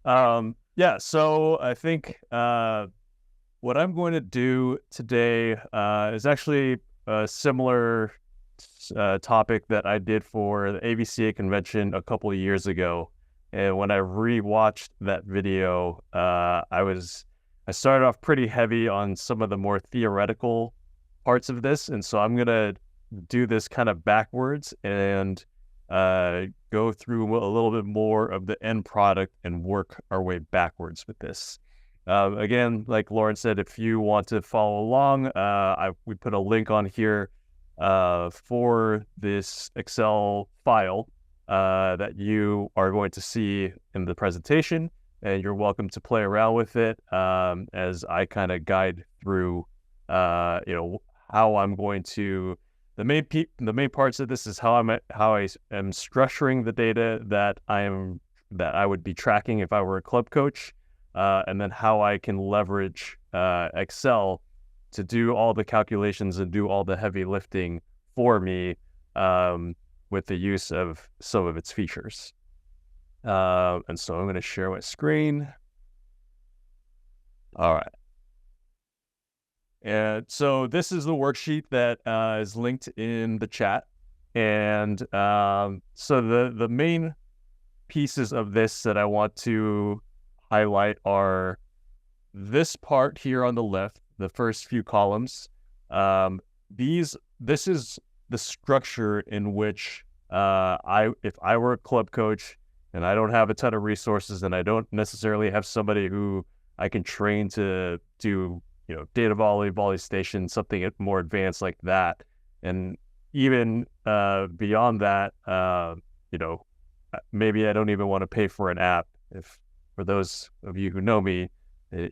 Yeah, so I think what I'm going to do today is actually a similar topic that I did for the AVCA convention a couple of years ago. And when I rewatched that video, I started off pretty heavy on some of the more theoretical parts of this, and so I'm gonna do this kind of backwards and go through a little bit more of the end product and work our way backwards with this. Again, like Lauren said, if you want to follow along, we put a link on here for this Excel file that you are going to see in the presentation, and you're welcome to play around with it as I kind of guide through, how I'm going to. The main parts of this is how I am structuring the data that I would be tracking if I were a club coach, and then how I can leverage Excel to do all the calculations and do all the heavy lifting for me with the use of some of its features. And so I'm going to share my screen. All right. And so this is the worksheet that is linked in the chat. And so the main pieces of this that I want to highlight are this part here on the left, the first few columns. This is the structure in which if I were a club coach and I don't have a ton of resources and I don't necessarily have somebody who I can train to do data volley station, something more advanced like that. And even beyond that, maybe I don't even want to pay for an app. If for those of you who know me,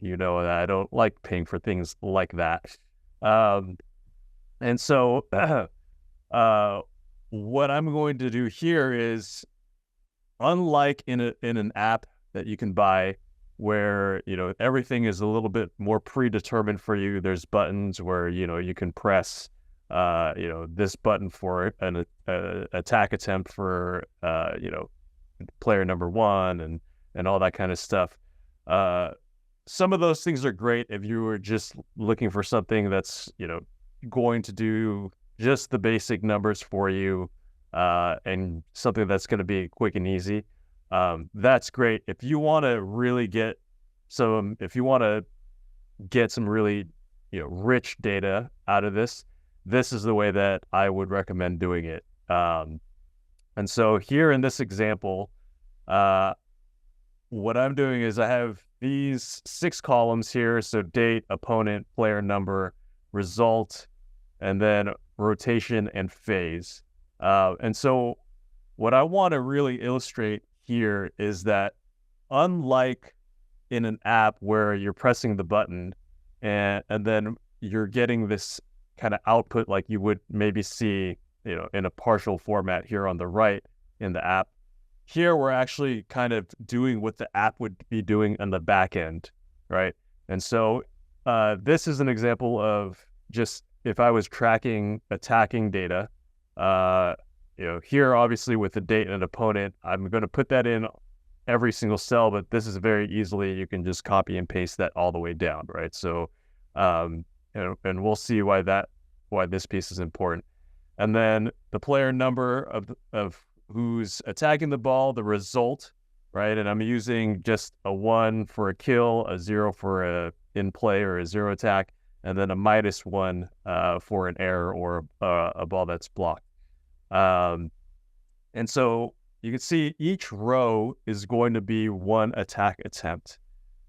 you know that I don't like paying for things like that. And so what I'm going to do here is, unlike in an app that you can buy, where everything is a little bit more predetermined for you. There's buttons where you can press this button for an attack attempt for player number one and all that kind of stuff. Some of those things are great if you were just looking for something that's going to do just the basic numbers for you, and something that's going to be quick and easy. That's great. If you want to really get some really rich data out of this is the way that I would recommend doing it. And so here in this example, what I'm doing is I have these 6 columns here. So date, opponent, player number, result, and then rotation and phase. And so what I want to really illustrate here is that, unlike in an app where you're pressing the button and then you're getting this kind of output like you would maybe see in a partial format here on the right in the app, here we're actually kind of doing what the app would be doing on the back end, right? And so this is an example of just if I was tracking attacking data, here obviously with the date and opponent, I'm going to put that in every single cell, but this is very easily, you can just copy and paste that all the way down, right? So, and we'll see why this piece is important. And then the player number of who's attacking the ball, the result, right? And I'm using just a 1 for a kill, a 0 for a in play or a 0 attack, and then a -1 for an error or a ball that's blocked. And so you can see each row is going to be 1 attack attempt,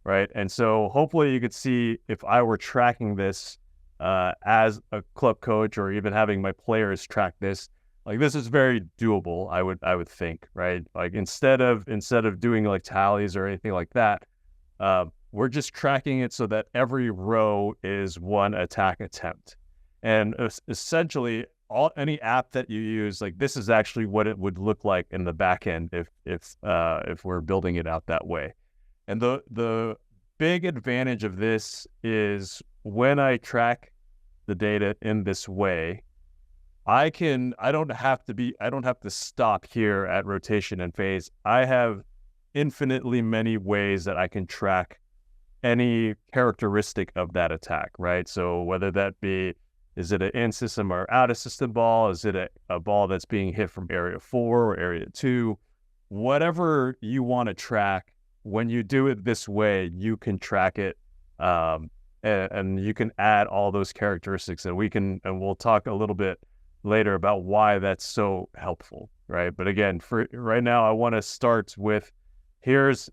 right? And so hopefully you could see, if I were tracking this as a club coach, or even having my players track this, like this is very doable, I would think, right? Like instead of doing like tallies or anything like that, we're just tracking it so that every row is 1 attack attempt. And essentially, any app that you use, like this is actually what it would look like in the back end if we're building it out that way. And the big advantage of this is, when I track the data in this way, I don't have to stop here at rotation and phase. I have infinitely many ways that I can track any characteristic of that attack, right? So whether that be, is it an in-system or out-of-system ball? Is it a ball that's being hit from area 4 or area 2? Whatever you want to track, when you do it this way, you can track it, and you can add all those characteristics, and we'll talk a little bit later about why that's so helpful, right? But again, for right now, I want to start with this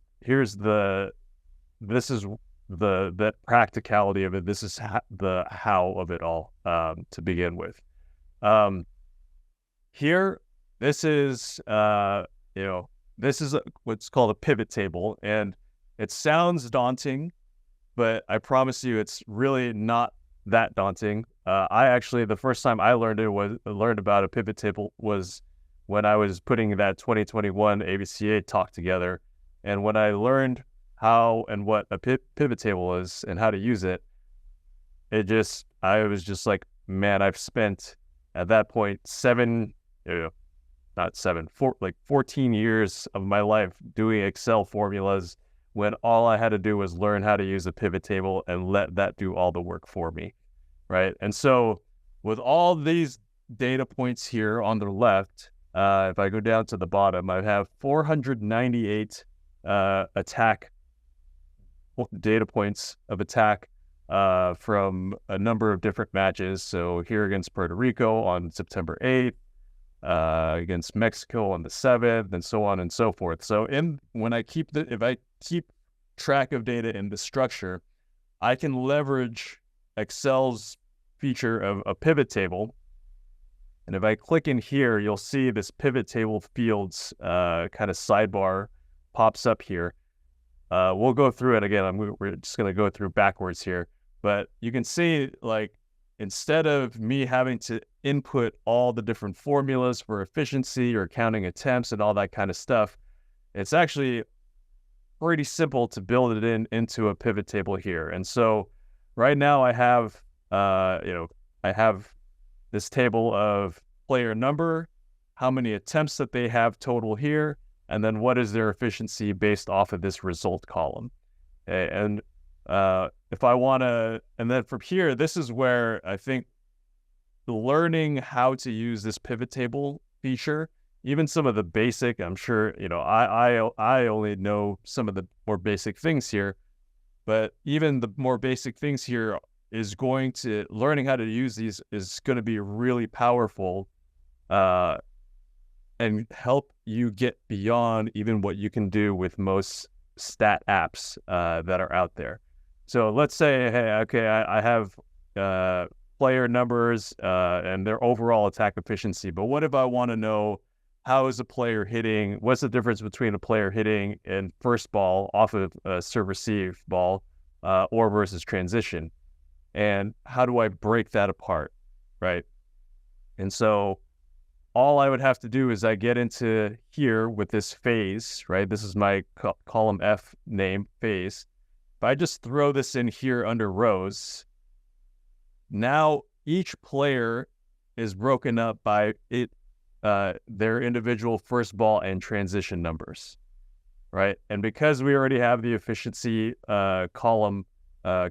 is the practicality of it. This is the how of it all, to begin with. Here, this is this is what's called a pivot table, and it sounds daunting, but I promise you, it's really not that daunting. I actually, the first time I learned about a pivot table was when I was putting that 2021 ABCA talk together, and when I learned how and what a pivot table is and how to use it, I was just like, man, I've spent at that point 14 years of my life doing Excel formulas when all I had to do was learn how to use a pivot table and let that do all the work for me, right? And so with all these data points here on the left, if I go down to the bottom, I have 498 attack data points of attack from a number of different matches. So here against Puerto Rico on September 8th, against Mexico on the 7th, and so on and so forth. So if I keep track of data in the structure, I can leverage Excel's feature of a pivot table. And if I click in here, you'll see this pivot table fields kind of sidebar pops up here. We'll go through it again. We're just going to go through backwards here. But you can see, like, instead of me having to input all the different formulas for efficiency or counting attempts and all that kind of stuff, it's actually pretty simple to build it into a pivot table here. And so right now I have, I have this table of player number, how many attempts that they have total here, and then what is their efficiency based off of this result column. Okay, and if I want to, and then from here, this is where I think learning how to use this pivot table feature, even some of the basic, I'm sure, I only know some of the more basic things here, but even the more basic things here learning how to use these is going to be really powerful, and help you get beyond even what you can do with most stat apps that are out there. So let's say, hey, okay, I have player numbers and their overall attack efficiency, but what if I want to know how is a player hitting, what's the difference between a player hitting in first ball off of a serve-receive ball or versus transition? And how do I break that apart, right? And so all I would have to do is I get into here with this phase, right? This is my column F name, phase. If I just throw this in here under rows, now each player is broken up by their individual first ball and transition numbers, right? And because we already have the efficiency column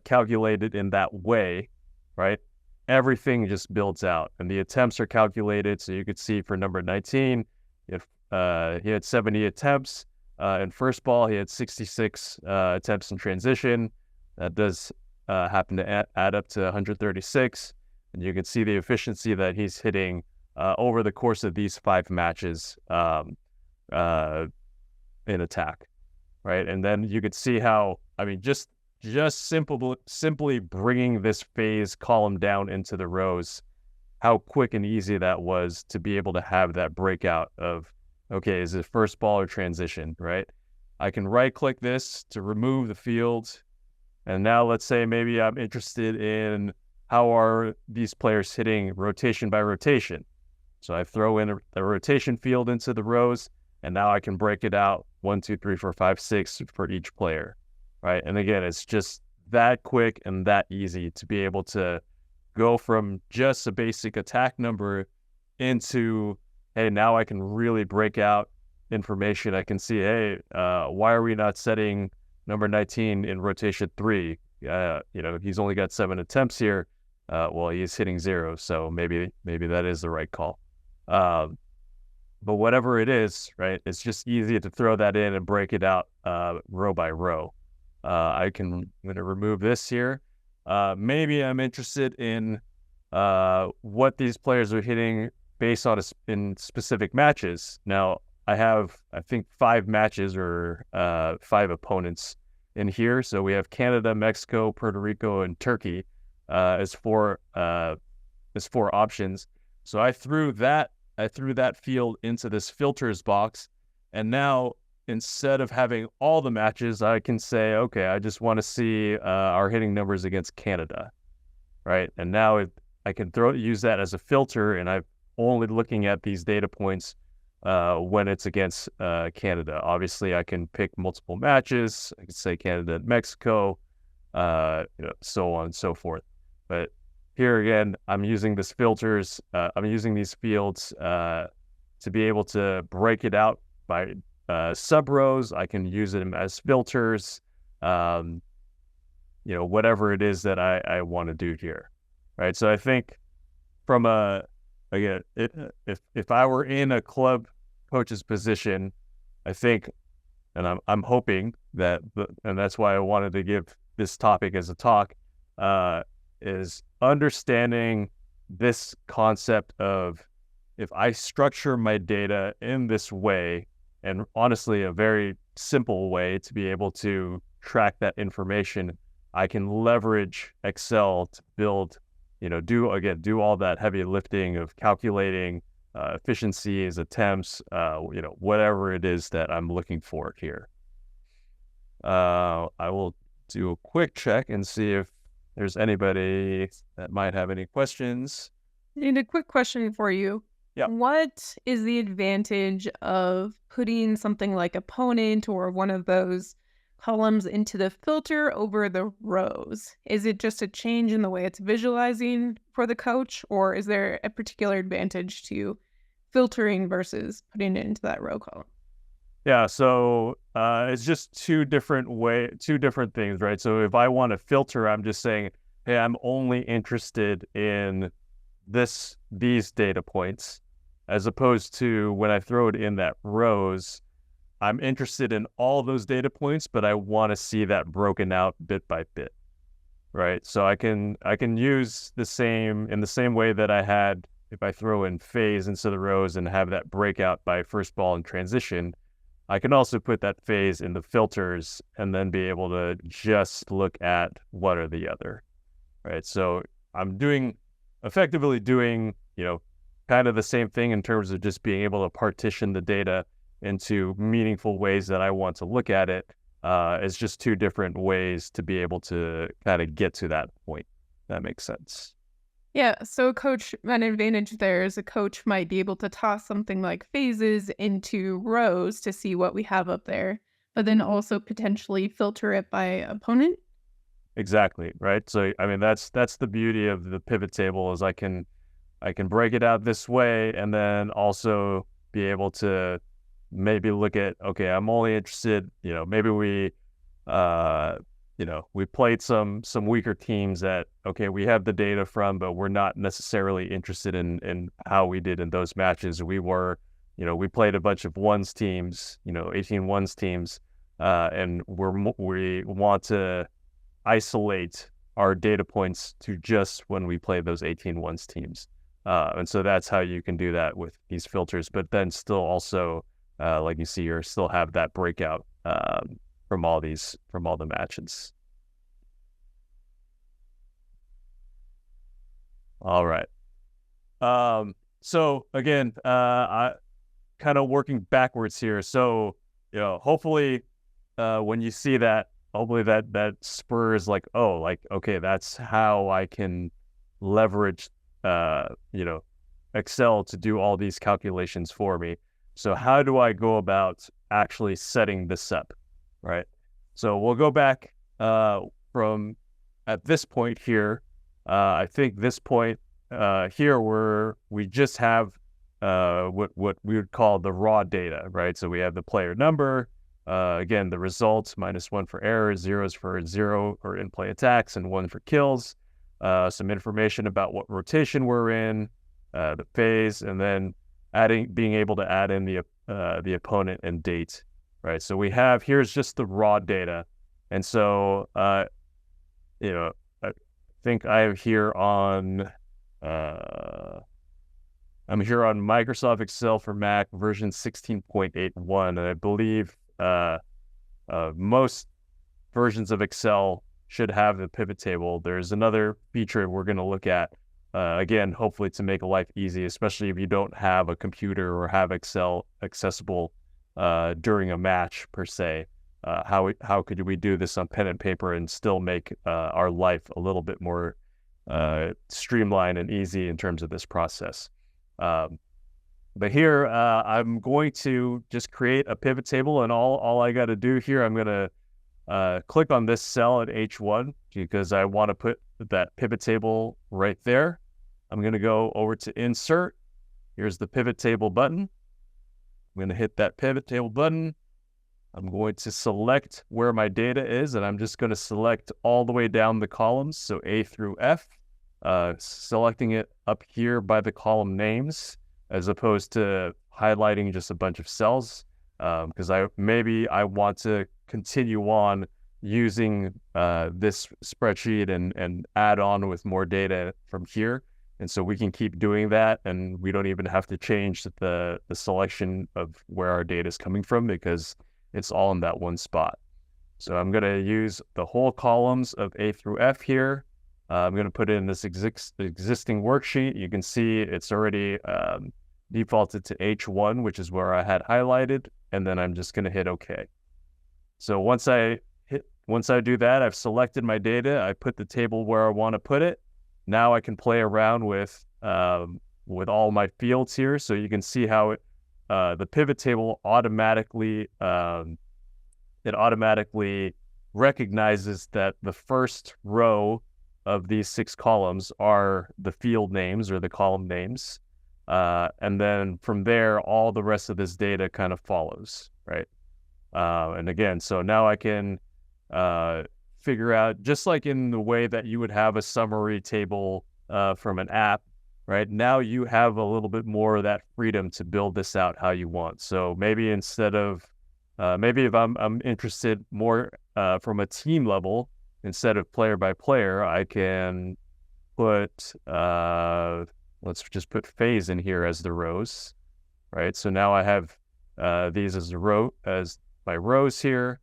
calculated in that way, right? Everything just builds out, and the attempts are calculated. So you could see for number 19, if he had 70 attempts in first ball, he had 66 attempts in transition. That does happen to add up to 136, and you can see the efficiency that he's hitting over the course of these 5 matches in attack, right? And then you could see how, just simply bringing this phase column down into the rows, how quick and easy that was to be able to have that breakout of, okay, is it first ball or transition, right? I can right click this to remove the field. And now let's say maybe I'm interested in how are these players hitting rotation by rotation. So I throw in a rotation field into the rows, and now I can break it out 1, 2, 3, 4, 5, 6 for each player. Right. And again, it's just that quick and that easy to be able to go from just a basic attack number into, hey, now I can really break out information, I can see, hey, why are we not setting number 19 in rotation 3? He's only got 7 attempts here. Well, he's hitting 0, so maybe that is the right call. But whatever it is, right, it's just easy to throw that in and break it out row by row. I'm going to remove this here. Maybe I'm interested in what these players are hitting based on in specific matches. Now, I have, I think, 5 matches or 5 opponents in here. So we have Canada, Mexico, Puerto Rico, and Turkey as 4 options. So I threw that field into this filters box, and now instead of having all the matches, I can say, okay, I just want to see our hitting numbers against Canada, right? And now I can use that as a filter, and I'm only looking at these data points when it's against Canada. Obviously, I can pick multiple matches. I can say Canada and Mexico, so on and so forth. But here again, I'm using these filters. I'm using these fields to be able to break it out by sub rows. I can use them as filters. Whatever it is that I want to do here, right? So I think from if I were in a club coach's position, I think, and I'm hoping that, and that's why I wanted to give this topic as a talk, is understanding this concept of, if I structure my data in this way, and honestly, a very simple way to be able to track that information, I can leverage Excel to build, do all that heavy lifting of calculating efficiencies, attempts, whatever it is that I'm looking for here. I will do a quick check and see if there's anybody that might have any questions. And a quick question for you. Yeah. What is the advantage of putting something like opponent or one of those columns into the filter over the rows? Is it just a change in the way it's visualizing for the coach, or is there a particular advantage to filtering versus putting it into that row column? Yeah, so it's just two different things, right? So if I want to filter, I'm just saying, hey, I'm only interested in these data points, as opposed to when I throw it in that rows, I'm interested in all those data points, but I want to see that broken out bit by bit, right? So I can use in the same way that I had if I throw in phase into the rows and have that breakout by first ball and transition. I can also put that phase in the filters and then be able to just look at one or the other, right? So I'm effectively doing, kind of the same thing in terms of just being able to partition the data into meaningful ways that I want to look at it. It's just 2 different ways to be able to kind of get to that point. That makes sense. Yeah, so an advantage there is a coach might be able to toss something like phases into rows to see what we have up there, but then also potentially filter it by opponent. Exactly, right? So I mean, that's the beauty of the pivot table, is I can break it out this way, and then also be able to maybe look at, okay, I'm only interested, maybe we played some weaker teams that, okay, we have the data from, but we're not necessarily interested in how we did in those matches. We played a bunch of 1s teams, 18 1s teams, and we want to isolate our data points to just when we play those 18 1s teams. And so that's how you can do that with these filters, but then still also, like you see here, still have that breakout from all the matches. All right. So again, I kind of working backwards here. So, hopefully, when you see that, hopefully that spurs like, oh, like, okay, that's how I can leverage, Excel to do all these calculations for me. So how do I go about actually setting this up, right? So we'll go back from at this point here. I think this point here where we just have what we would call the raw data, right? So we have the player number, again, the results, -1 for errors, zeros for zero or in-play attacks, and 1 for kills. Some information about what rotation we're in, the phase, and then being able to add in the opponent and date, right? So here's just the raw data. And so, I think I'm here on Microsoft Excel for Mac version 16.81, and I believe most versions of Excel should have the pivot table. There's another feature we're going to look at, again, hopefully to make life easy, especially if you don't have a computer or have Excel accessible during a match per se. How could we do this on pen and paper and still make our life a little bit more streamlined and easy in terms of this process? But here, I'm going to just create a pivot table, and all I got to do here, I'm going to click on this cell at H1 because I want to put that pivot table right there. I'm going to go over to Insert. Here's the pivot table button. I'm going to hit that pivot table button. I'm going to select where my data is, and I'm just going to select all the way down the columns, so A through F, selecting it up here by the column names, as opposed to highlighting just a bunch of cells, because I want to continue on using this spreadsheet and add on with more data from here. And so we can keep doing that, and we don't even have to change the selection of where our data is coming from because it's all in that one spot. So I'm going to use the whole columns of A through F here. I'm going to put in this existing worksheet. You can see it's already defaulted to H1, which is where I had highlighted, and then I'm just going to hit OK. So once I do that, I've selected my data. I put the table where I want to put it. Now I can play around with all my fields here. So you can see how the pivot table automatically recognizes that the first row of these 6 columns are the field names or the column names. And then from there, all the rest of this data kind of follows, right? And again, so now I can figure out, just like in the way that you would have a summary table from an app, right? Now you have a little bit more of that freedom to build this out how you want. So maybe instead of, maybe if I'm interested more from a team level, instead of player by player, I can put, let's just put phase in here as the rows, right? So now I have these as my rows here.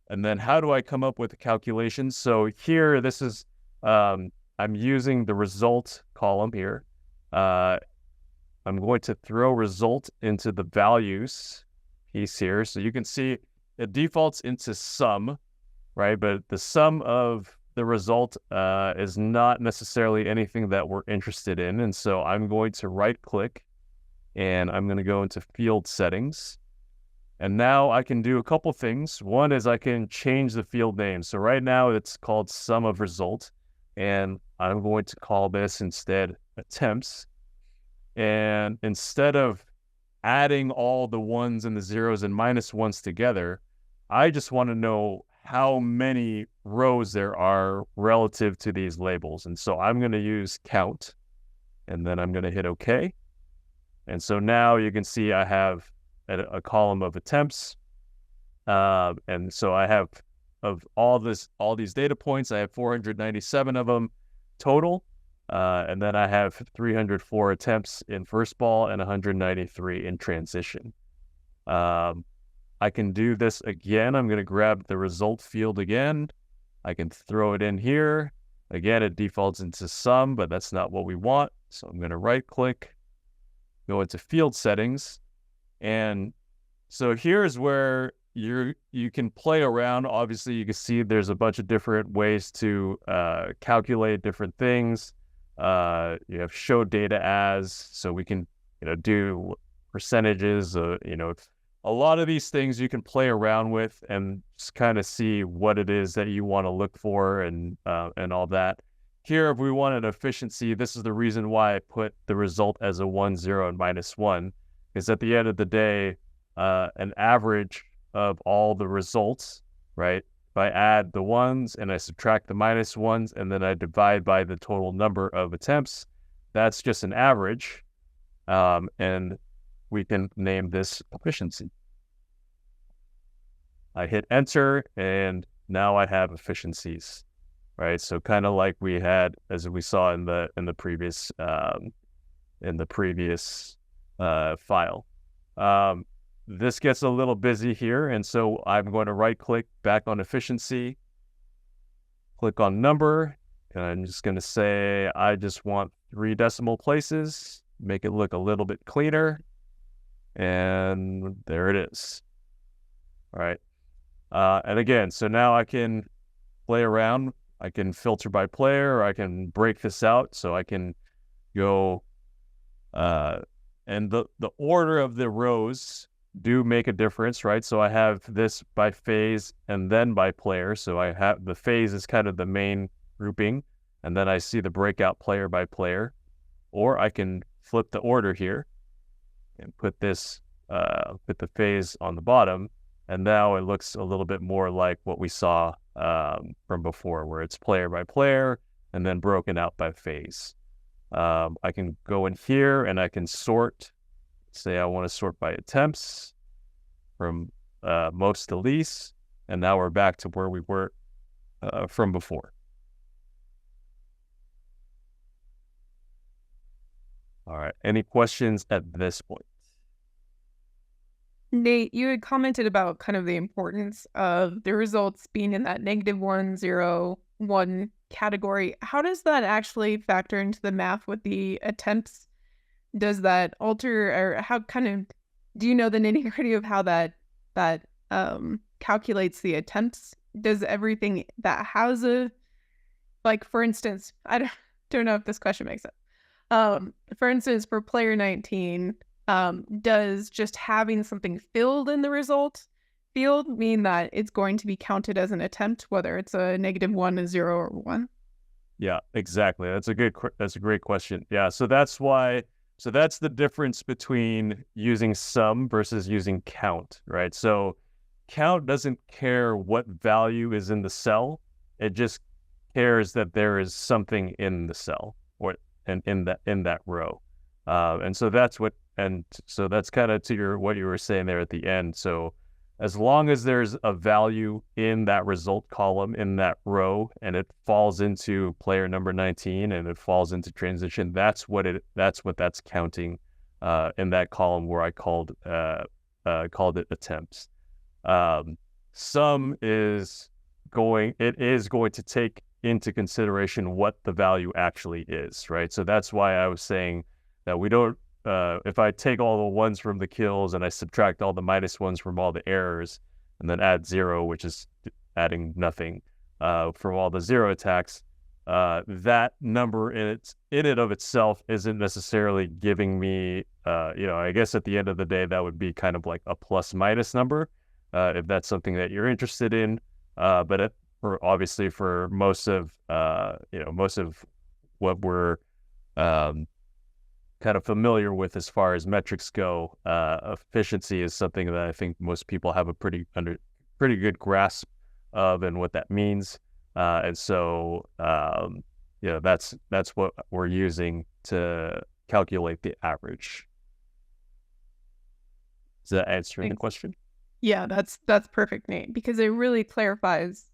And then how do I come up with the calculations? So here, this is, I'm using the result column here. I'm going to throw result into the values piece here. So you can see it defaults into sum, right? But the sum of the result is not necessarily anything that we're interested in. And so I'm going to right click and I'm going to go into field settings. And now I can do a couple things. One is I can change the field name. So right now it's called sum of result. And I'm going to call this instead attempts. And instead of adding all the ones and the zeros and -1s together, I just want to know how many rows there are relative to these labels. And so I'm going to use count, and then I'm going to hit OK. And so now you can see I have a column of attempts. And so I have, of all these data points, I have 497 of them total. And then I have 304 attempts in first ball and 193 in transition. I can do this again. I'm going to grab the result field again. I can throw it in here. Again, it defaults into sum, but that's not what we want. So I'm going to right click, go into field settings. And so here's where you can play around. Obviously, you can see there's a bunch of different ways to calculate different things. You have show data as, so we can do percentages. A lot of these things you can play around with and just kind of see what it is that you want to look for and all that. here, if we wanted efficiency, this is the reason why I put the result as a 1, 0, and -1, is at the end of the day, an average of all the results, right? If I add the ones and I subtract the -1s and then I divide by the total number of attempts, that's just an average. And we can name this efficiency. I hit enter and now I have efficiencies, right? So kind of like we had, as we saw in the previous file. This gets a little busy here, and so I'm going to right click back on efficiency, click on number, and I'm just going to say I just want 3 decimal places, make it look a little bit cleaner, and there it is. All right. And again, so now I can play around. I can filter by player, or I can break this out. So I can go, and the order of the rows do make a difference, right? So I have this by phase and then by player. So I have the phase is kind of the main grouping, and then I see the breakout player by player. Or I can flip the order here and put this, put the phase on the bottom. And now it looks a little bit more like what we saw from before, where it's player by player and then broken out by phase. I can go in here and I can sort. Say I want to sort by attempts from most to least. And now we're back to where we were from before. All right. Any questions at this point? Nate, you had commented about kind of the importance of the results being in that -1, 0, 1 category. How does that actually factor into the math with the attempts? Does that alter, or how kind of, do you know the nitty-gritty of how that calculates the attempts? Does everything that has a, like, for instance, I don't know if this question makes sense. For instance, for player 19, does just having something filled in the result field mean that it's going to be counted as an attempt, whether it's a -1, a 0, or 1? Yeah, exactly. That's a great question. Yeah, so that's the difference between using sum versus using count, right? So count doesn't care what value is in the cell. It just cares that there is something in the cell or in that row. And so that's kind of to what you were saying there at the end. So as long as there's a value in that result column in that row and it falls into player number 19 and it falls into transition, that's what that's counting in that column where I called it attempts. Sum is going to take into consideration what the value actually is, right? So that's why I was saying that we don't, if I take all the ones from the kills and I subtract all the -1s from all the errors and then add 0, which is adding nothing, from all the 0 attacks, that number in it of itself isn't necessarily giving me, I guess at the end of the day, that would be kind of like a plus-minus number, if that's something that you're interested in. But obviously for most of what we're kind of familiar with as far as metrics go, efficiency is something that I think most people have a pretty good grasp of and what that means. And so, that's what we're using to calculate the average. Is that answering the question? Yeah, that's perfect, Nate, because it really clarifies,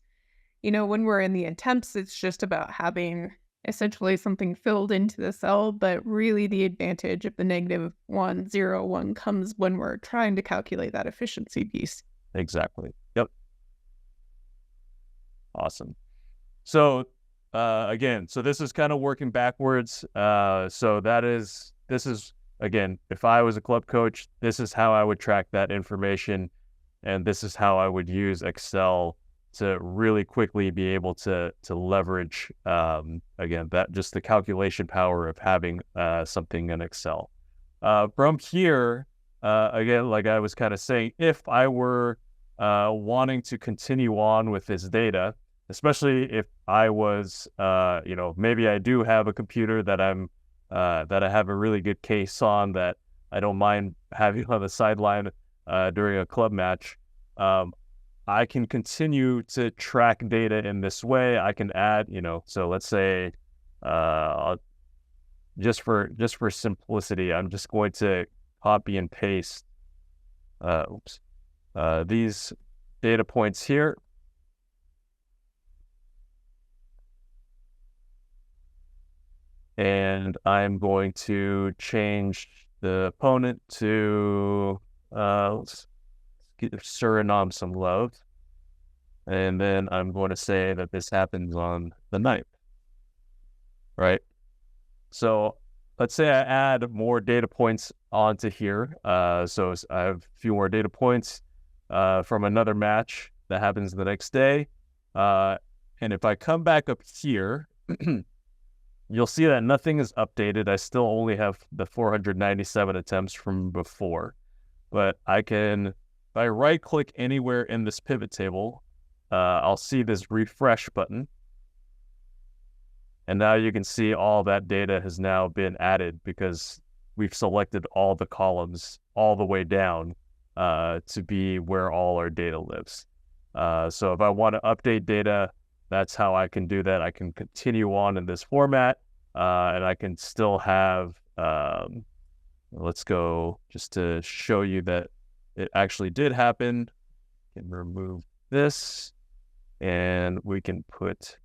when we're in the attempts, it's just about having essentially something filled into the cell, but really the advantage of the -1, 0, 1 comes when we're trying to calculate that efficiency piece. Exactly. Yep. Awesome. So again, so this is kind of working backwards. So this is, again, if I was a club coach, this is how I would track that information, and this is how I would use Excel to really quickly be able to leverage, again, that just the calculation power of having something in Excel. From here, again, like I was kind of saying, if I were wanting to continue on with this data, especially if I was, maybe I do have a computer that that I have a really good case on that I don't mind having on the sideline during a club match. I can continue to track data in this way. I can add, so let's say, just for simplicity, I'm just going to copy and paste these data points here. And I'm going to change the opponent to, let's give Suriname some love. And then I'm going to say that this happens on the 9th, right? So let's say I add more data points onto here. So I have a few more data points from another match that happens the next day. And if I come back up here, you'll see that nothing is updated. I still only have the 497 attempts from before. But if I right-click anywhere in this pivot table, I'll see this refresh button. And now you can see all that data has now been added because we've selected all the columns all the way down to be where all our data lives. So if I want to update data, that's how I can do that. I can continue on in this format, and I can still have, let's go just to show you that it actually did happen. Can remove this, and we can put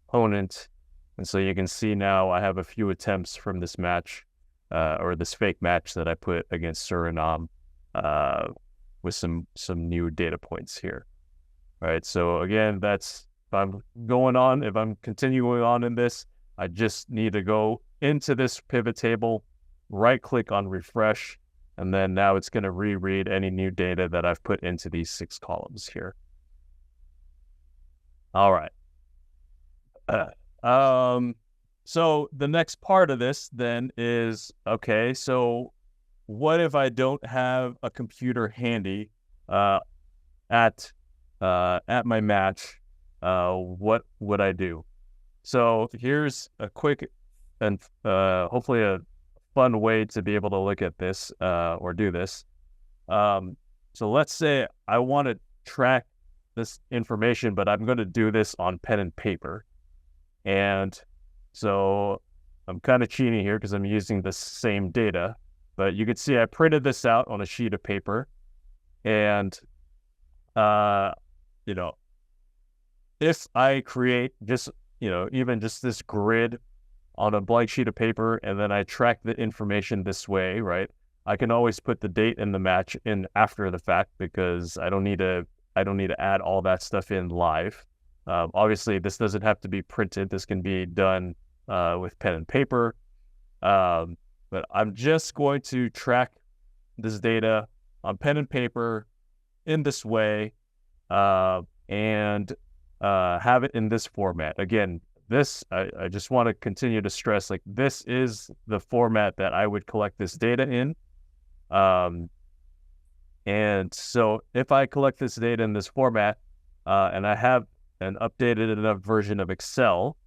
opponent. And so you can see now I have a few attempts from this match, or this fake match that I put against Suriname, with some new data points here. All right, so again, if I'm continuing on in this, I just need to go into this pivot table, right-click on refresh, and then now it's going to reread any new data that I've put into these 6 columns here. All right. So the next part of this then is, okay, so what if I don't have a computer handy at my match? What would I do? So here's a quick and hopefully a fun way to be able to look at this or do this. So let's say I want to track this information, but I'm going to do this on pen and paper. And so I'm kind of cheating here because I'm using the same data, but you can see I printed this out on a sheet of paper. And, if I create just, even just this grid on a blank sheet of paper, and then I track the information this way, right? I can always put the date and the match in after the fact because I don't need to add all that stuff in live. Obviously, this doesn't have to be printed. This can be done with pen and paper. But I'm just going to track this data on pen and paper in this way and have it in this format. Again, I just want to continue to stress, like, this is the format that I would collect this data in. And so if I collect this data in this format and I have an updated enough version of Excel,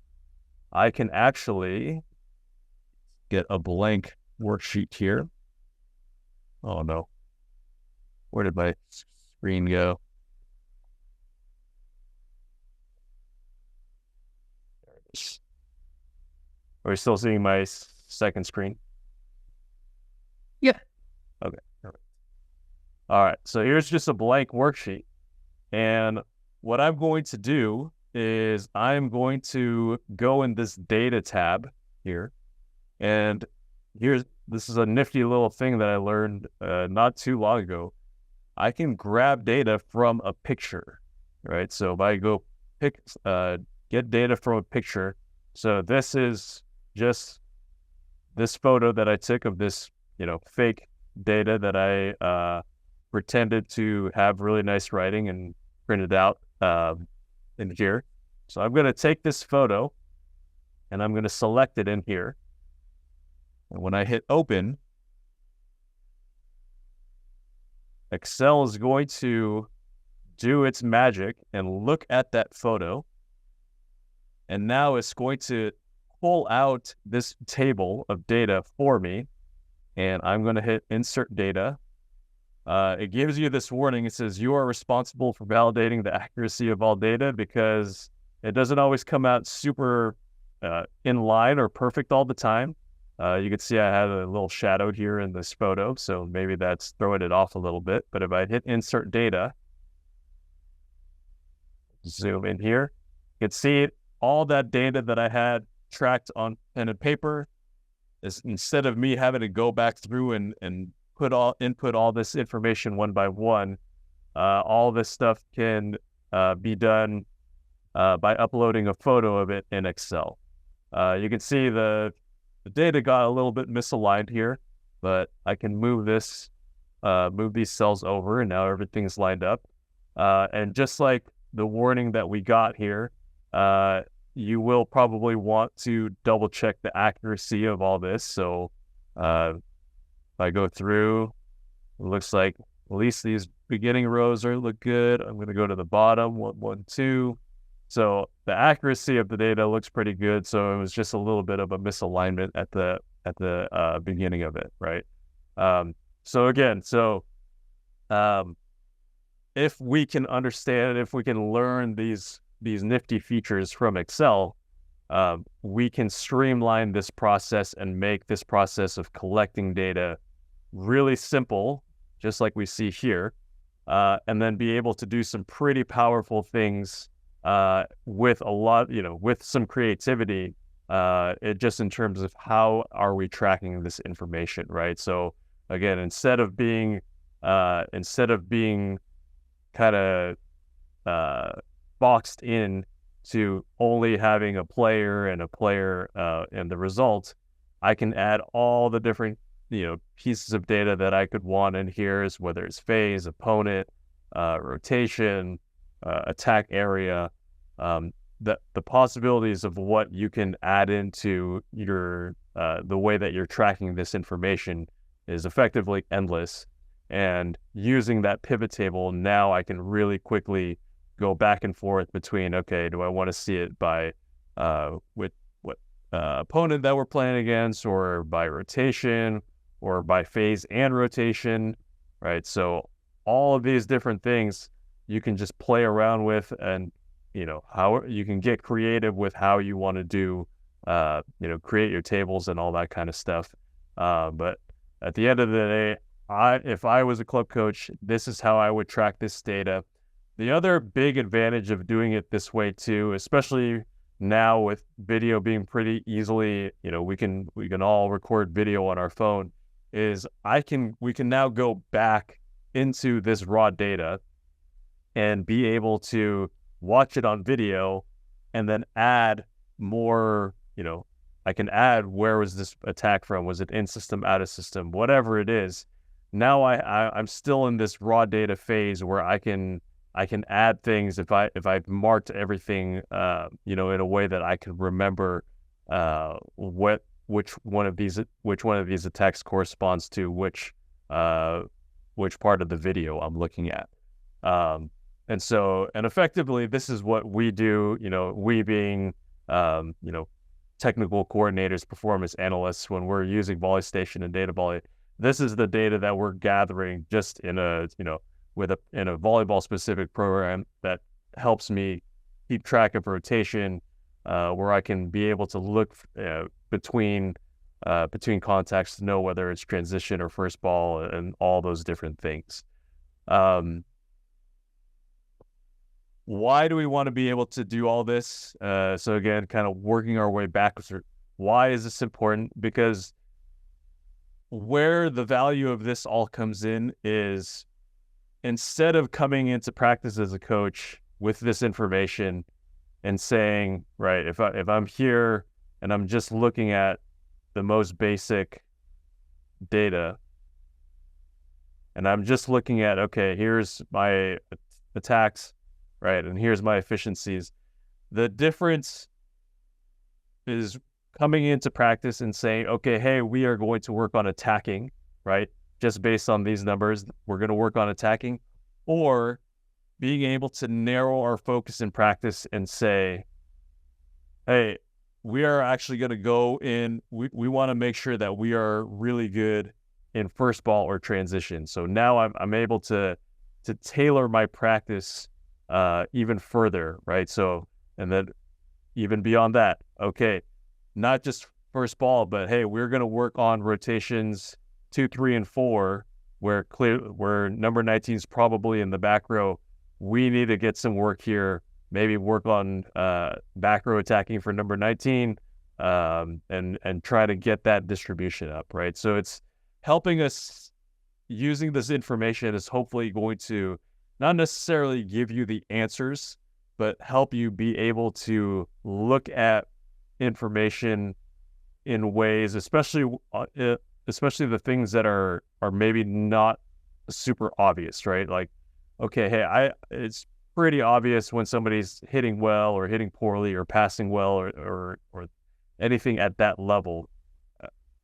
I can actually get a blank worksheet here. Oh no, where did my screen go? There it is. Are we still seeing my second screen? Yeah. Okay. Perfect. All right. So here's just a blank worksheet. And what I'm going to do is I'm going to go in this data tab here. And this is a nifty little thing that I learned not too long ago. I can grab data from a picture, right? So if I go get data from a picture, so this is just this photo that I took of this, fake data that I pretended to have really nice writing and printed out in here. So I'm going to take this photo and I'm going to select it in here. And when I hit open, Excel is going to do its magic and look at that photo. And now it's going to pull out this table of data for me. And I'm going to hit insert data. It gives you this warning. It says you are responsible for validating the accuracy of all data, because it doesn't always come out super in line or perfect all the time. You can see I have a little shadow here in this photo, so maybe that's throwing it off a little bit. But if I hit insert data, zoom in here, you can see all that data that I had tracked on pen and paper is, instead of me having to go back through and input all this information one by one, all this stuff can be done by uploading a photo of it in Excel. You can see the data got a little bit misaligned here, but I can move these cells over, and now everything's lined up. And just like the warning that we got here, you will probably want to double check the accuracy of all this. So if I go through, it looks like at least these beginning rows look good. I'm going to go to the bottom, 1, 1, 2. So the accuracy of the data looks pretty good. So it was just a little bit of a misalignment at the beginning of it, right? If we can understand, if we can learn these nifty features from Excel, we can streamline this process and make this process of collecting data really simple, just like we see here, and then be able to do some pretty powerful things with a lot, with some creativity, just in terms of how are we tracking this information, right? So again, instead of being kind of boxed in to only having a player and the result, I can add all the different pieces of data that I could want in here, whether it's phase, opponent, rotation, attack area. The possibilities of what you can add into your the way that you're tracking this information is effectively endless. And using that pivot table, now I can really quickly go back and forth between, okay, do I want to see it by with what opponent that we're playing against, or by rotation, or by phase and rotation, right? So all of these different things you can just play around with, and how you can get creative with how you want to do create your tables and all that kind of stuff. But at the end of the day, if I was a club coach, this is how I would track this data. The other big advantage of doing it this way too, especially now with video being pretty easily, we can all record video on our phone, is we can now go back into this raw data and be able to watch it on video, and then add more, I can add, where was this attack from? Was it in system, out of system, whatever it is. Now I'm still in this raw data phase where I can add things if I've marked everything, in a way that I can remember which one of these attacks corresponds to which part of the video I'm looking at. And effectively, this is what we do, we being, technical coordinators, performance analysts, when we're using Volley Station and Data Volley. This is the data that we're gathering just in a volleyball specific program that helps me keep track of rotation, where I can be able to look between contacts to know whether it's transition or first ball and all those different things. Why do we want to be able to do all this? So again, kind of working our way backwards. Why is this important? Because where the value of this all comes in is, instead of coming into practice as a coach with this information and saying, right, if I'm here and I'm just looking at the most basic data, and I'm just looking at, okay, here's my attacks, right, and here's my efficiencies. The difference is coming into practice and saying, okay, hey, we are going to work on attacking, right? Just based on these numbers, we're going to work on attacking, or being able to narrow our focus in practice and say, hey, we are actually going to go in. We want to make sure that we are really good in first ball or transition. So now I'm able to tailor my practice even further, right? So, and then even beyond that, okay, not just first ball, but hey, we're going to work on rotations 2, 3, and 4, where number 19 is probably in the back row. We need to get some work here. Maybe work on back row attacking for number 19, and try to get that distribution up, right? So it's helping us. Using this information is hopefully going to not necessarily give you the answers, but help you be able to look at information in ways, especially the things that are maybe not super obvious, right? Like, okay, hey, it's pretty obvious when somebody's hitting well or hitting poorly or passing well or anything at that level.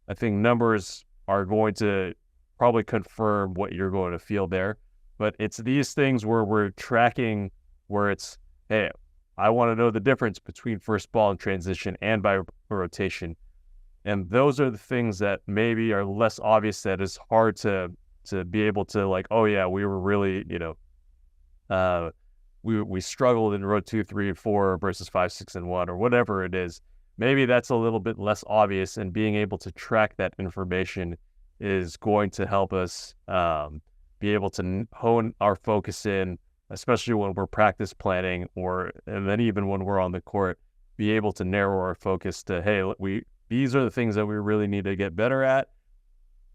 I think numbers are going to probably confirm what you're going to feel there. But it's these things where we're tracking, where it's, hey, I want to know the difference between first ball and transition and by rotation. And those are the things that maybe are less obvious, that is hard to be able to, like, oh yeah, we were really, we struggled in row 2, 3, and 4 versus 5, 6, and 1, or whatever it is. Maybe that's a little bit less obvious, and being able to track that information is going to help us be able to hone our focus in, especially when we're practice planning, and then even when we're on the court, be able to narrow our focus to, hey, these are the things that we really need to get better at.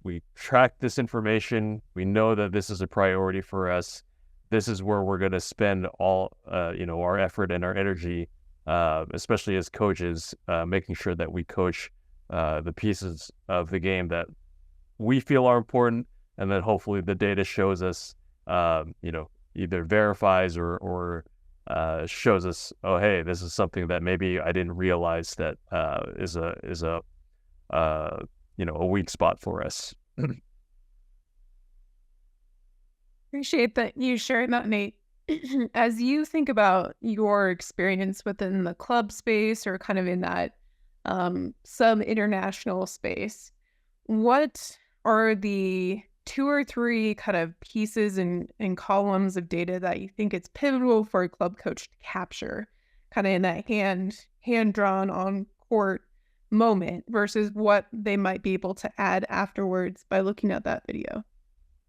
We track this information. We know that this is a priority for us. This is where we're going to spend all, our effort and our energy, especially as coaches, making sure that we coach the pieces of the game that we feel are important, and then hopefully the data shows us, either verifies or shows us, oh, hey, this is something that maybe I didn't realize that is a weak spot for us. Appreciate that you sharing that, Nate. As you think about your experience within the club space or kind of in that sub-international space, what are the 2 or 3 kind of pieces and columns of data that you think it's pivotal for a club coach to capture kind of in that hand-drawn on court moment versus what they might be able to add afterwards by looking at that video?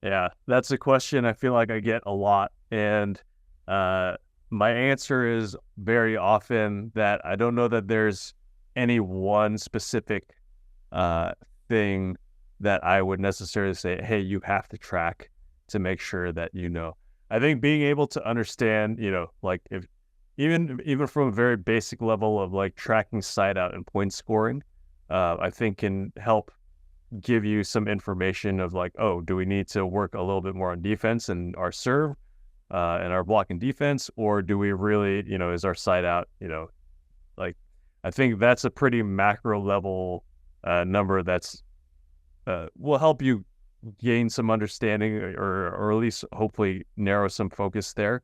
Yeah, that's a question I feel like I get a lot. And my answer is very often that I don't know that there's any one specific thing that I would necessarily say, hey, you have to track to make sure that you know. I think being able to understand, like, if even from a very basic level of like tracking side out and point scoring, I think can help give you some information of like, oh, do we need to work a little bit more on defense and our serve and our blocking defense, or do we really, is our side out, like, I think that's a pretty macro level number that's will help you gain some understanding, or at least hopefully narrow some focus there.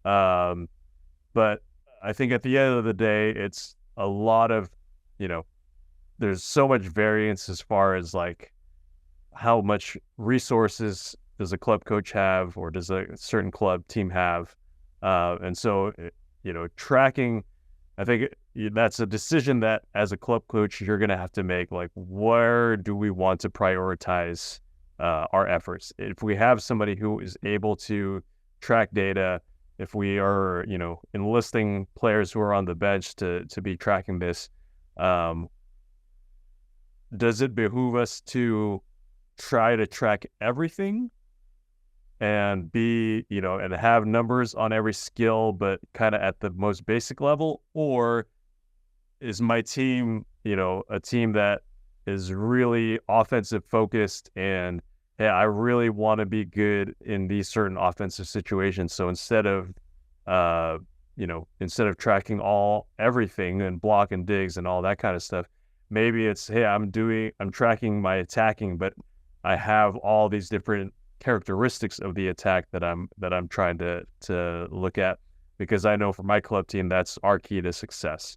But I think at the end of the day, it's a lot of, there's so much variance as far as like how much resources does a club coach have, or does a certain club team have. And so, tracking, I think that's a decision that as a club coach, you're going to have to make, like, where do we want to prioritize our efforts? If we have somebody who is able to track data, if we are, enlisting players who are on the bench to be tracking this, does it behoove us to try to track everything and and have numbers on every skill, but kind of at the most basic level? Or is my team, a team that is really offensive focused, and hey, I really want to be good in these certain offensive situations. So instead of tracking everything and block and digs and all that kind of stuff, maybe it's, hey, I'm tracking my attacking, but I have all these different characteristics of the attack that I'm trying to look at, because I know for my club team, that's our key to success.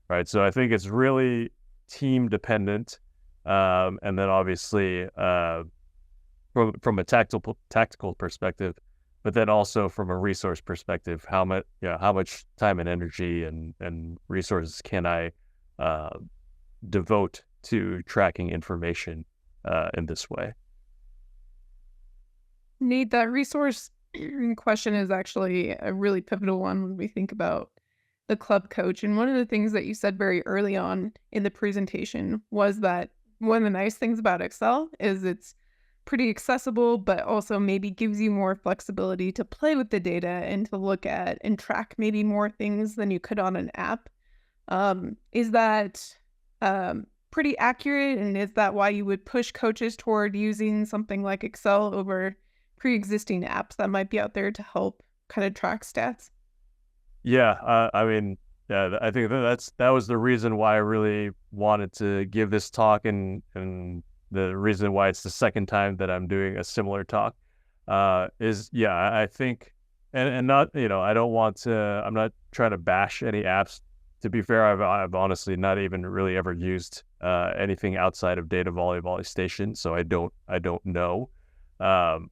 right? So I think it's really team dependent, and then obviously from a tactical perspective, but then also from a resource perspective, how much time and energy and resources can I devote to tracking information in this way. Nate, that resource question is actually a really pivotal one when we think about the club coach. And one of the things that you said very early on in the presentation was that one of the nice things about Excel is it's pretty accessible, but also maybe gives you more flexibility to play with the data and to look at and track maybe more things than you could on an app. Is that pretty accurate? And is that why you would push coaches toward using something like Excel over pre-existing apps that might be out there to help kind of track stats? Yeah, I mean, yeah, I think that was the reason why I really wanted to give this talk, and the reason why it's the second time that I'm doing a similar talk, is yeah, I think, and not, I don't want to, I'm not trying to bash any apps. To be fair, I've honestly not even really ever used anything outside of Data Volleyball Station, so I don't know. Um,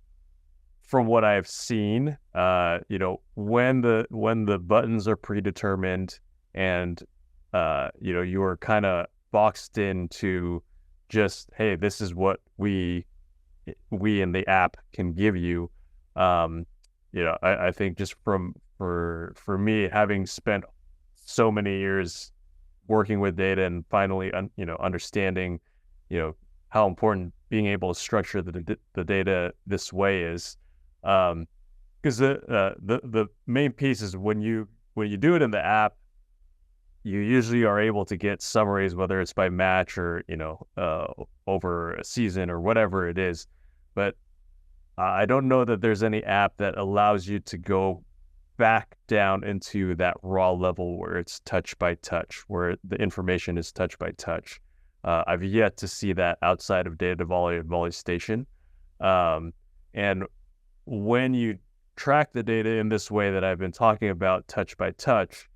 from what I've seen, when the buttons are predetermined and you are kind of boxed into just, hey, this is what we in the app can give you. I think just for me, having spent so many years working with data and finally understanding how important being able to structure the data this way is, because the main piece is when you do it in the app, you usually are able to get summaries, whether it's by match or over a season or whatever it is. But I don't know that there's any app that allows you to go back down into that raw level where it's touch by touch, where the information is touch by touch. I've yet to see that outside of Data Volley Station. And when you track the data in this way that I've been talking about, touch by touch,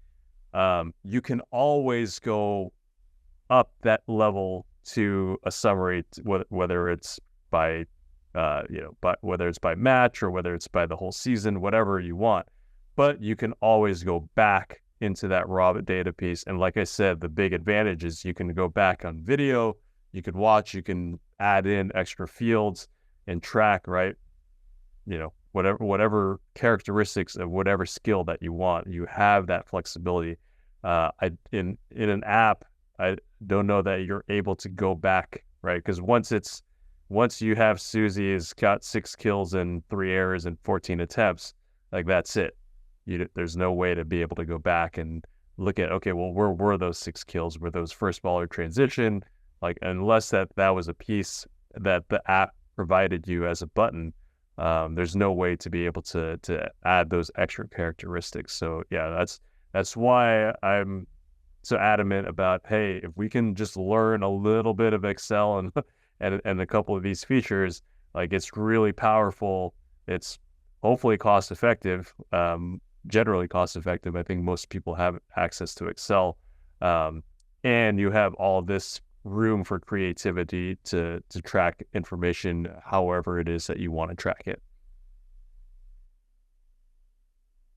you can always go up that level to a summary, whether it's by whether it's by match or whether it's by the whole season, whatever you want. But you can always go back into that raw data piece. And like I said, the big advantage is you can go back on video, you can watch, you can add in extra fields and track, right? Whatever characteristics of whatever skill that you want, you have that flexibility. In an app, I don't know that you're able to go back, right? Because once you have Susie has got 6 kills and 3 errors and 14 attempts, like that's it. There's no way to be able to go back and look at, okay, well, where were those 6 kills? Were those first ball or transition? Like, unless that was a piece that the app provided you as a button, there's no way to be able to add those extra characteristics. So yeah, that's why I'm so adamant about, hey, if we can just learn a little bit of Excel and and a couple of these features, like, it's really powerful. It's hopefully cost effective, generally cost effective. I think most people have access to Excel, and you have all this room for creativity to track information however it is that you want to track it.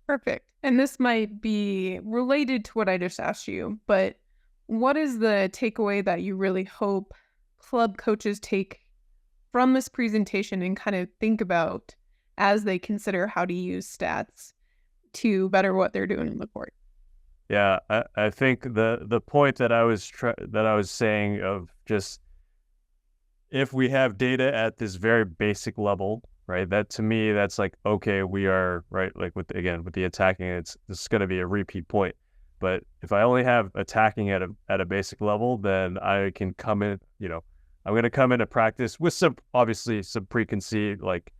Perfect. And this might be related to what I just asked you, but what is the takeaway that you really hope club coaches take from this presentation and kind of think about as they consider how to use stats to better what they're doing in the court? Yeah, I think the point that I was saying of just, if we have data at this very basic level, right? That, to me, that's like, okay, we are right. Like with the attacking, this is going to be a repeat point. But if I only have attacking at a basic level, then I can come in. I'm going to come into practice with some preconceived, like,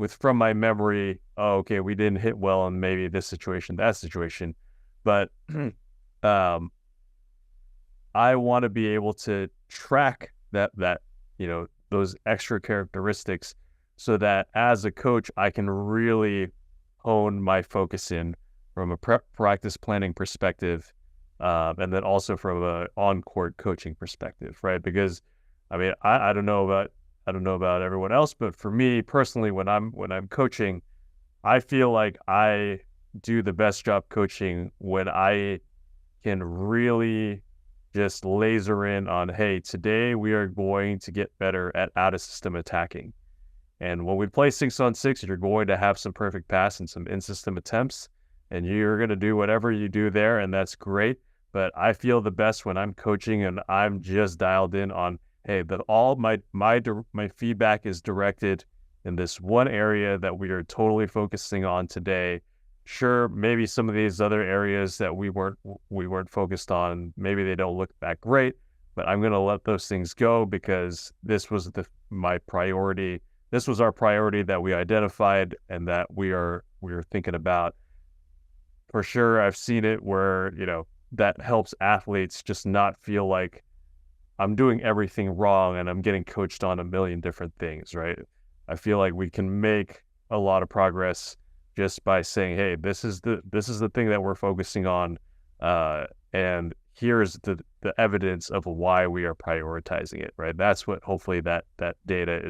from my memory. Oh, okay, we didn't hit well in maybe this situation, that situation. But I want to be able to track that those extra characteristics, so that as a coach, I can really hone my focus in from a practice planning perspective, and then also from a on-court coaching perspective, right? Because I mean, I don't know about everyone else, but for me personally, when I'm coaching, I feel like I do the best job coaching when I can really just laser in on, hey, today we are going to get better at out of system attacking. And when we play 6-on-6, you're going to have some perfect pass and some in-system attempts, and you're going to do whatever you do there, and that's great. But I feel the best when I'm coaching and I'm just dialed in on, hey, that all my feedback is directed in this one area that we are totally focusing on today. Sure, maybe some of these other areas that we weren't focused on, maybe they don't look that great, but I'm going to let those things go because this was my priority. This was our priority that we identified and that we are thinking about. For sure, I've seen it where, that helps athletes just not feel like I'm doing everything wrong and I'm getting coached on a million different things, right? I feel like we can make a lot of progress just by saying, hey, this is the thing that we're focusing on, and here's the evidence of why we are prioritizing it, right? That's what hopefully that data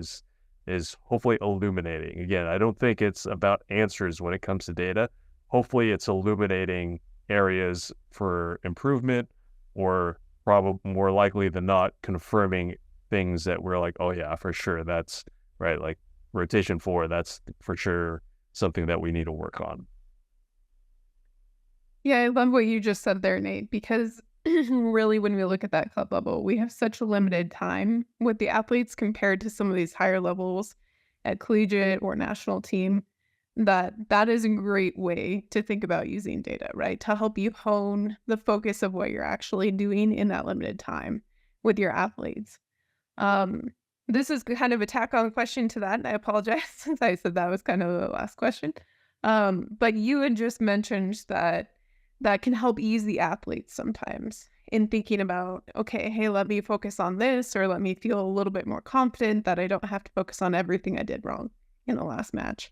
is hopefully illuminating. Again, I don't think it's about answers when it comes to data. Hopefully it's illuminating areas for improvement, or probably more likely than not confirming things that we're like, oh yeah, for sure, that's right. Like rotation 4, that's for sure something that we need to work on. Yeah, I love what you just said there, Nate, because really, when we look at that club level, we have such a limited time with the athletes compared to some of these higher levels at collegiate or national team, that is a great way to think about using data, right? To help you hone the focus of what you're actually doing in that limited time with your athletes. Um, this is kind of a tack-on question to that, and I apologize since I said that was kind of the last question. But you had just mentioned that can help ease the athletes sometimes in thinking about, okay, hey, let me focus on this, or let me feel a little bit more confident that I don't have to focus on everything I did wrong in the last match.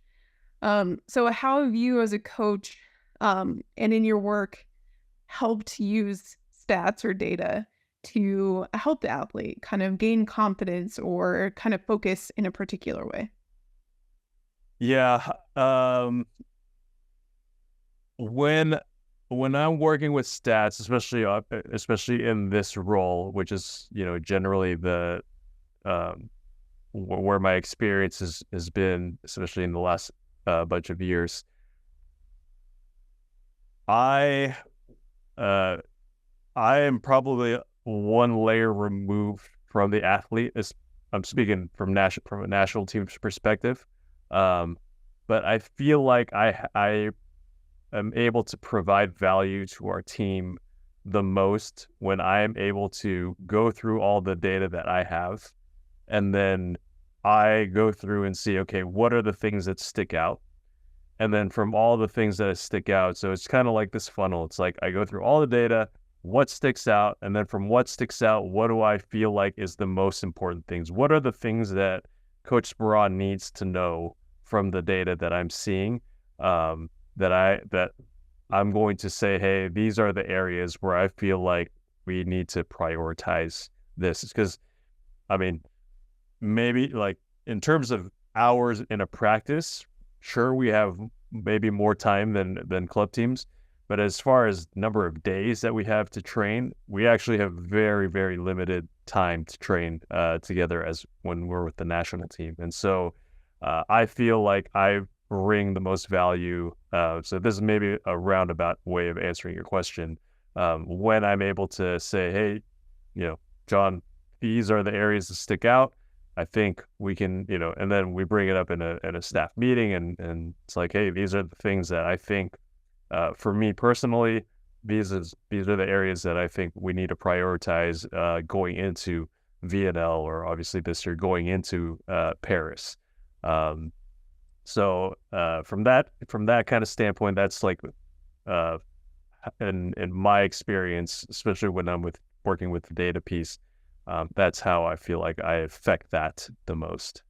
So how have you as a coach, and in your work, helped use stats or data to help the athlete kind of gain confidence or kind of focus in a particular way? Yeah. When I'm working with stats, especially in this role, which is generally the where my experience has been, especially in the last bunch of years, I uh, I am probably one layer removed from the athlete. As I'm speaking from a national team's perspective, um, but I feel like I am able to provide value to our team the most when I am able to go through all the data that I have, and then I go through and see, okay, what are the things that stick out? And then from all the things that stick out, so it's kind of like this funnel. It's like I go through all the data, what sticks out, and then from what sticks out, what do I feel like is the most important things? What are the things that Coach Sparrow needs to know from the data that I'm seeing, that I'm going to say, hey, these are the areas where I feel like we need to prioritize this. Because, I mean, maybe like in terms of hours in a practice, sure, we have maybe more time than club teams, but as far as number of days that we have to train, we actually have very, very limited time to train together as when we're with the national team. And so I feel like I bring the most value. So this is maybe a roundabout way of answering your question. When I'm able to say, hey, John, these are the areas that stick out. I think we can, and then we bring it up in a staff meeting, and it's like, hey, these are the things that I think, for me personally, these are the areas that I think we need to prioritize going into VNL, or obviously this year going into Paris. So from that kind of standpoint, that's like, uh, in my experience, especially when I'm working with the data piece, that's how I feel like I affect that the most.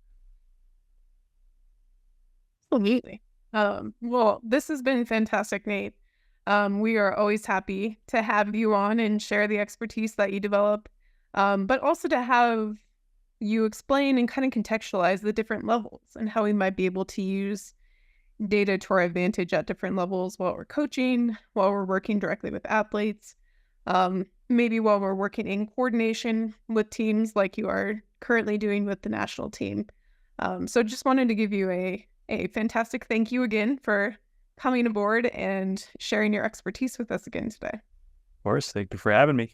Absolutely. Well, this has been fantastic, Nate. We are always happy to have you on and share the expertise that you develop, but also to have you explain and kind of contextualize the different levels and how we might be able to use data to our advantage at different levels while we're coaching, while we're working directly with athletes, maybe while we're working in coordination with teams like you are currently doing with the national team. So just wanted to give you a fantastic thank you again for coming aboard and sharing your expertise with us again today. Of course. Thank you for having me.